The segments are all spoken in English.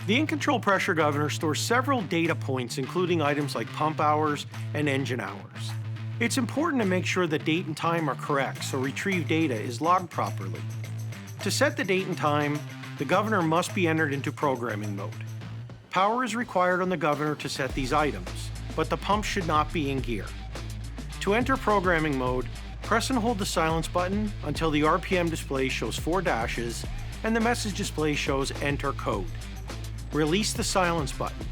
The InControl Pressure Governor stores several data points, including items like pump hours and engine hours. It's important to make sure the date and time are correct so retrieved data is logged properly. To set the date and time, the governor must be entered into programming mode. Power is required on the governor to set these items, but the pump should not be in gear. To enter programming mode, press and hold the silence button until the RPM display shows 4 dashes and the message display shows Enter Code. Release the silence button.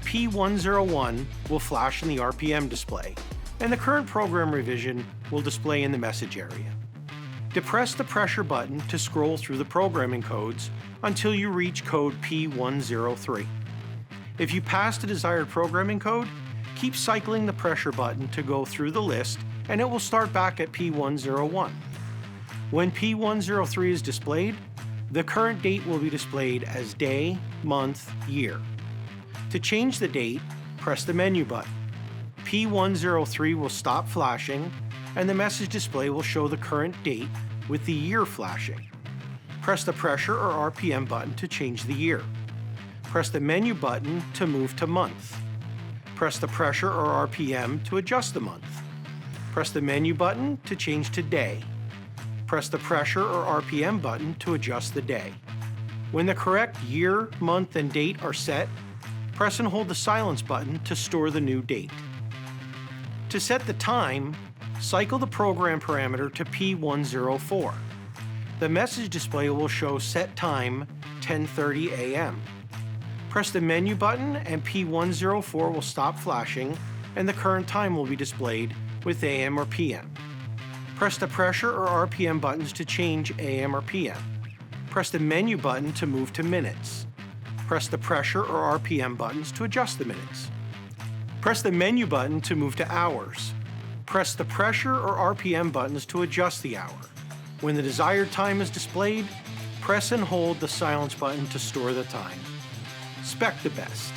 P101 will flash in the RPM display, and the current program revision will display in the message area. Depress the pressure button to scroll through the programming codes until you reach code P103. If you pass the desired programming code, keep cycling the pressure button to go through the list and it will start back at P101. When P103 is displayed, the current date will be displayed as day, month, year. To change the date, press the menu button. P103 will stop flashing and the message display will show the current date with the year flashing. Press the pressure or RPM button to change the year. Press the menu button to move to month. Press the pressure or RPM to adjust the month. Press the menu button to change to day. Press the pressure or RPM button to adjust the day. When the correct year, month, and date are set, press and hold the silence button to store the new date. To set the time, cycle the program parameter to P104. The message display will show set time 10:30 a.m. Press the menu button and P104 will stop flashing and the current time will be displayed with AM or PM. Press the pressure or RPM buttons to change AM or PM. Press the menu button to move to minutes. Press the pressure or RPM buttons to adjust the minutes. Press the menu button to move to hours. Press the pressure or RPM buttons to adjust the hour. When the desired time is displayed, press and hold the silence button to store the time. Spec the best.